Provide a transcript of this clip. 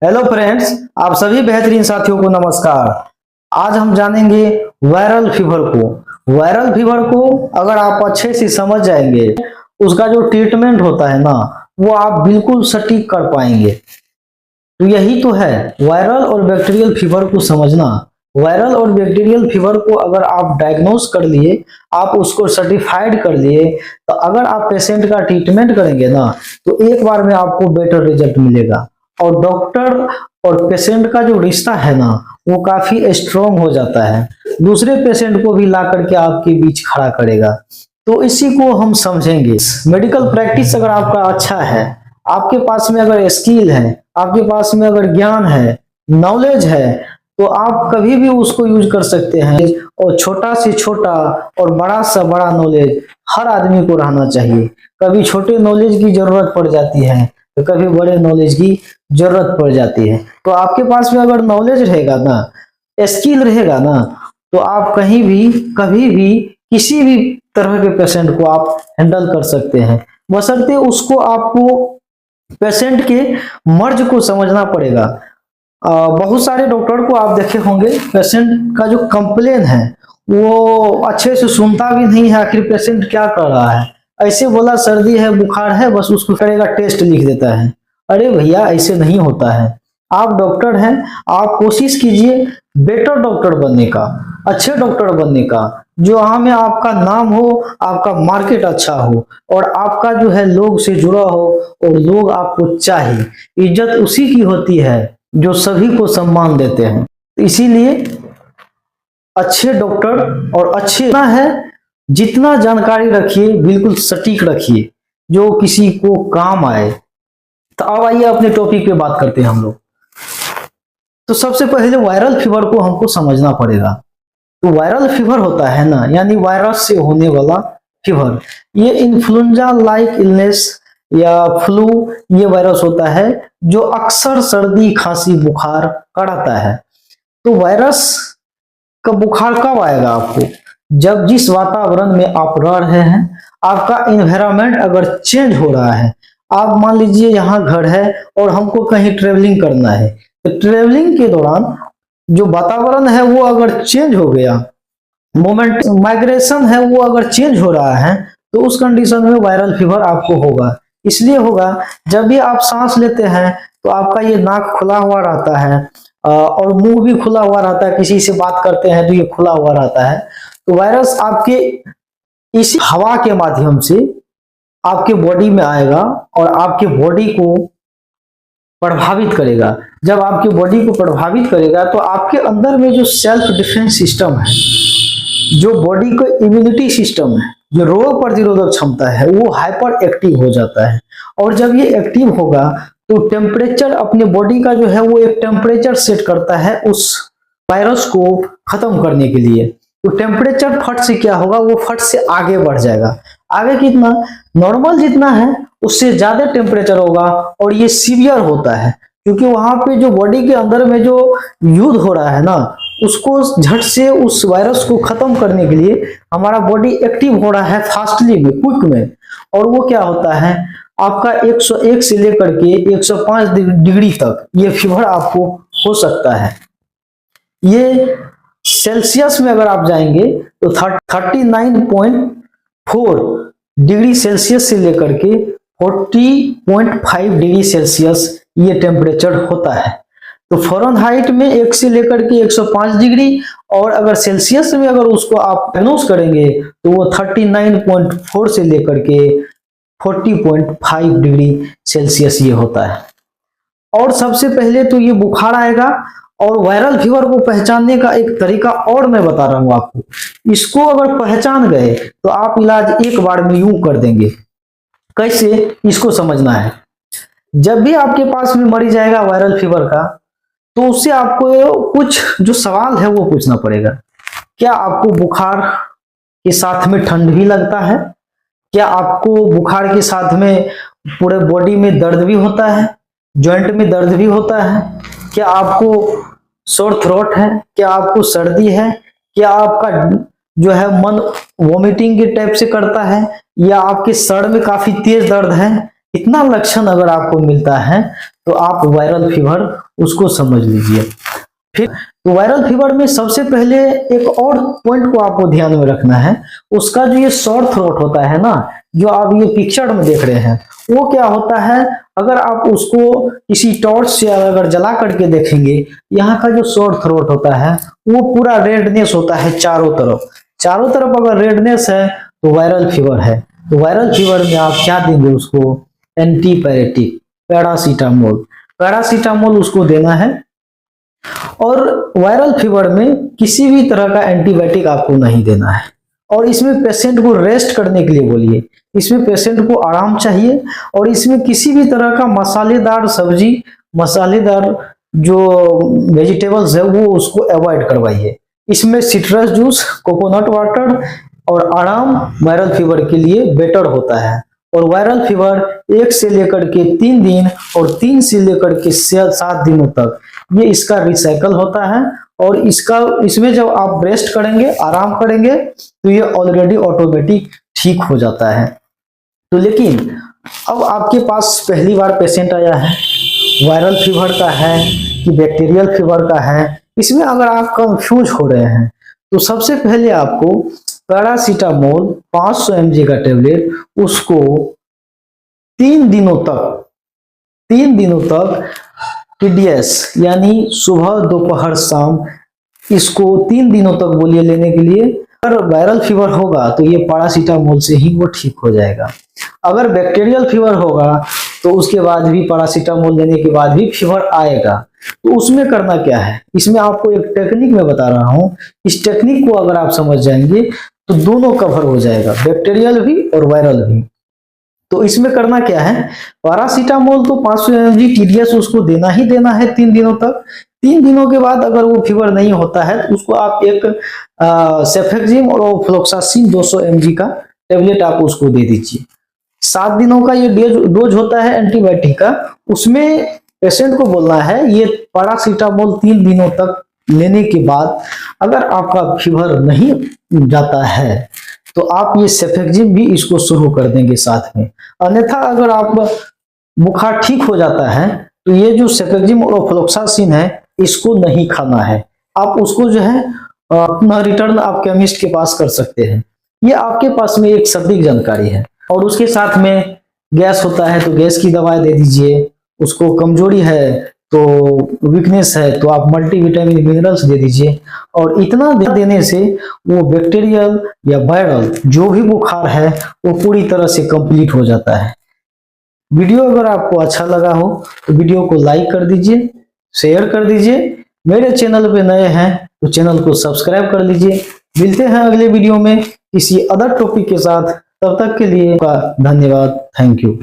Hello friends, आप सभी बेहतरीन साथियों को नमस्कार। आज हम जानेंगे वायरल फीवर को। वायरल फीवर को अगर आप अच्छे से समझ जाएंगे, उसका जो ट्रीटमेंट होता है ना, वो आप बिल्कुल सटीक कर पाएंगे। तो यही तो है वायरल और बैक्टीरियल फीवर को समझना। वायरल और बैक्टीरियल फीवर को अगर आप डायग्नोस कर लिए, आप उसको सर्टिफाइड कर लिए, तो अगर आप पेशेंट का ट्रीटमेंट करेंगे ना, तो एक बार में आपको बेटर रिजल्ट मिलेगा। और डॉक्टर और पेशेंट का जो रिश्ता है ना, वो काफी स्ट्रोंग हो जाता है। दूसरे पेशेंट को भी ला करके आपके बीच खड़ा करेगा। तो इसी को हम समझेंगे। मेडिकल प्रैक्टिस अगर आपका अच्छा है, आपके पास में अगर स्किल है, आपके पास में अगर ज्ञान है, नॉलेज है, तो आप कभी भी उसको यूज कर सकते हैं। और छोटा से छोटा और बड़ा से बड़ा नॉलेज हर आदमी को रहना चाहिए। कभी छोटे नॉलेज की जरूरत पड़ जाती है, तो कभी बड़े नॉलेज की जरूरत पड़ जाती है। तो आपके पास में अगर नॉलेज रहेगा ना, स्किल रहेगा ना, तो आप कहीं भी कभी भी किसी भी तरह के पेशेंट को आप हैंडल कर सकते हैं। बशर्ते उसको आपको पेशेंट के मर्ज को समझना पड़ेगा। बहुत सारे डॉक्टर को आप देखे होंगे, पेशेंट का जो कंप्लेन है वो अच्छे से सुनता भी नहीं है, आखिर पेशेंट क्या कर रहा है। ऐसे बोला सर्दी है, बुखार है, बस उसको करेगा, टेस्ट लिख देता है। अरे भैया, ऐसे नहीं होता है। आप डॉक्टर हैं, आप कोशिश कीजिए बेटर डॉक्टर बनने का, अच्छे डॉक्टर बनने का, जो वहां में आपका नाम हो, आपका मार्केट अच्छा हो, और आपका जो है लोग से जुड़ा हो, और लोग आपको चाहे। इज्जत उसी की होती है जो सभी को सम्मान देते हैं। तो इसीलिए अच्छे डॉक्टर और अच्छे ना है, जितना जानकारी रखिए बिल्कुल सटीक रखिए, जो किसी को काम आए। तो अब आइए अपने टॉपिक पे बात करते हैं हम लोग। तो सबसे पहले वायरल फीवर को हमको समझना पड़ेगा। तो वायरल फीवर होता है ना, यानी वायरस से होने वाला फीवर। ये इन्फ्लुएंजा लाइक इलनेस या फ्लू, ये वायरस होता है जो अक्सर सर्दी, खांसी, बुखार कराता है। तो वायरस का बुखार कब आएगा आपको? जब जिस वातावरण में आप रह रहे हैं, आपका इन्वायरमेंट अगर चेंज हो रहा है। आप मान लीजिए यहाँ घर है और हमको कहीं ट्रेवलिंग करना है, तो ट्रेवलिंग के दौरान जो वातावरण है वो अगर चेंज हो गया, मोमेंट माइग्रेशन है वो अगर चेंज हो रहा है, तो उस कंडीशन में वायरल फीवर आपको होगा। इसलिए होगा, जब भी आप सांस लेते हैं तो आपका ये नाक खुला हुआ रहता है, और मुंह भी खुला हुआ रहता है। किसी से बात करते हैं तो ये खुला हुआ रहता है। तो वायरस आपके इस हवा के माध्यम से आपके बॉडी में आएगा और आपके बॉडी को प्रभावित करेगा। जब आपकी बॉडी को प्रभावित करेगा, तो आपके अंदर में जो सेल्फ डिफेंस सिस्टम है, जो बॉडी का इम्यूनिटी सिस्टम है, जो रोग प्रतिरोधक क्षमता है, वो हाइपर एक्टिव हो जाता है। और जब ये एक्टिव होगा, तो टेम्परेचर अपने बॉडी का जो है वो एक टेम्परेचर सेट करता है उस वायरस को खत्म करने के लिए। तो टेम्परेचर फट से क्या होगा, वो फट से आगे बढ़ जाएगा। आगे कितना? नॉर्मल जितना है उससे ज्यादा टेम्परेचर होगा, और ये सीवियर होता है, क्योंकि वहां पे जो बॉडी के अंदर में जो युद्ध हो रहा है ना, उसको झट से उस वायरस को खत्म करने के लिए हमारा बॉडी एक्टिव हो रहा है, फास्टली में, क्विक में। और वो क्या होता है, आपका 101 से लेकर के 105 डिग्री तक ये फीवर आपको हो सकता है। ये सेल्सियस में अगर आप जाएंगे तो 39.4 डिग्री सेल्सियस से लेकर के 40.5 डिग्री सेल्सियस ये टेम्परेचर होता है। तो फ़ारेनहाइट में 1 से लेकर के 105 डिग्री, और अगर सेल्सियस में अगर उसको आप डायग्नोस करेंगे तो वो 39.4 से लेकर के 40.5 डिग्री सेल्सियस ये होता है। और सबसे पहले तो ये बुखार आएगा। और वायरल फीवर को पहचानने का एक तरीका और मैं बता रहा हूं आपको। इसको अगर पहचान गए तो आप इलाज एक बार में यूं कर देंगे। कैसे, इसको समझना है। जब भी आपके पास में मरीज आएगा वायरल फीवर का, तो उससे आपको कुछ जो सवाल है वो पूछना पड़ेगा। क्या आपको बुखार के साथ में ठंड भी लगता है? क्या आपको बुखार के साथ में पूरे बॉडी में दर्द भी होता है, जॉइंट में दर्द भी होता है? क्या आपको सोर थ्रोट है? क्या आपको सर्दी है? क्या आपका जो है मन वोमिटिंग के टाइप से करता है, या आपके सर में काफी तेज दर्द है, इतना लक्षण अगर आपको मिलता है तो आप वायरल फीवर उसको समझ लीजिए। फिर तो वायरल फीवर में सबसे पहले एक और पॉइंट को आपको ध्यान में रखना है, उसका जो ये शॉर्ट थ्रोट होता है ना, जो आप ये पिक्चर में देख रहे हैं, वो क्या होता है, अगर आप उसको किसी टॉर्च से अगर जला करके देखेंगे, यहाँ का जो शॉर्ट थ्रोट होता है वो पूरा रेडनेस होता है चारों तरफ। चारों तरफ अगर रेडनेस है तो वायरल फीवर है। तो वायरल फीवर में आप क्या देंगे उसको, एंटीपायरेटिक, पैरासीटामोल। पैरासीटामोल उसको देना है। और वायरल फीवर में किसी भी तरह का एंटीबायोटिक आपको नहीं देना है। और इसमें पेशेंट को रेस्ट करने के लिए बोलिए, इसमें पेशेंट को आराम चाहिए। और इसमें किसी भी तरह का मसालेदार सब्जी, मसालेदार जो वेजिटेबल्स है वो उसको अवॉइड करवाइए। इसमें सिट्रस जूस, कोकोनट वाटर और आराम वायरल फीवर के लिए बेटर होता है। और वायरल फीवर 1 से लेकर के 3 दिन और 3 से लेकर के 7 दिनों तक ये इसका रिसाइकल होता है। और इसमें जब आप रेस्ट करेंगे, आराम करेंगे, तो ये ऑलरेडी ऑटोमेटिक ठीक हो जाता है। तो लेकिन अब आपके पास पहली बार पेशेंट आया है, वायरल फीवर का है कि बैक्टीरियल फीवर का है, इसमें अगर आप कंफ्यूज हो रहे हैं तो सबसे पहले आपको पैरासीटामोल 500 mg का टेबलेट उसको 3 दिनों तक TDS यानी सुबह दोपहर शाम, इसको 3 दिनों तक बोलिए लेने के लिए। अगर वायरल फीवर होगा तो ये पैरासीटामोल से ही वो ठीक हो जाएगा। अगर बैक्टीरियल फीवर होगा तो उसके बाद भी पैरासीटामोल लेने के बाद भी फीवर आएगा। तो उसमें करना क्या है, इसमें आपको एक टेक्निक में बता रहा हूं। इस टेक्निक को अगर आप समझ जाएंगे तो दोनों कवर हो जाएगा, बैक्टीरियल भी और वायरल भी। तो इसमें करना क्या है, पैरासीटामोल तो 500 mg TDS उसको देना ही देना है 3 दिनों तक। 3 दिनों के बाद अगर वो फीवर नहीं होता है तो उसको आप एक सेफेक्सिम और फ्लोक्सासिन 200 mg का टेबलेट आप उसको दे दीजिए। 7 दिनों का ये डोज होता है एंटीबायोटिक का। उसमें पेशेंट को बोलना है ये पैरासीटामोल 3 दिनों तक लेने के बाद अगर आपका फीवर नहीं जाता है तो आप ये सेफेक्सिम भी इसको शुरू कर देंगे साथ में। अन्यथा अगर आप बुखार ठीक हो जाता है तो ये जो सेफेक्सिम और फ्लोक्सासिन है इसको नहीं खाना है। आप उसको जो है अपना रिटर्न आप केमिस्ट के पास कर सकते हैं। ये आपके पास में एक सटीक जानकारी है। और उसके साथ में गैस होता है तो गैस की दवाई दे दीजिए। उसको कमजोरी है तो वीकनेस है तो आप मल्टीविटामिन मिनरल्स दे दीजिए। और इतना देने से वो बैक्टीरियल या वायरल जो भी बुखार है वो पूरी तरह से कंप्लीट हो जाता है। वीडियो अगर आपको अच्छा लगा हो तो वीडियो को लाइक कर दीजिए, शेयर कर दीजिए। मेरे चैनल पे नए हैं तो चैनल को सब्सक्राइब कर लीजिए। मिलते हैं अगले वीडियो में किसी अदर टॉपिक के साथ। तब तक के लिए धन्यवाद। Thank you.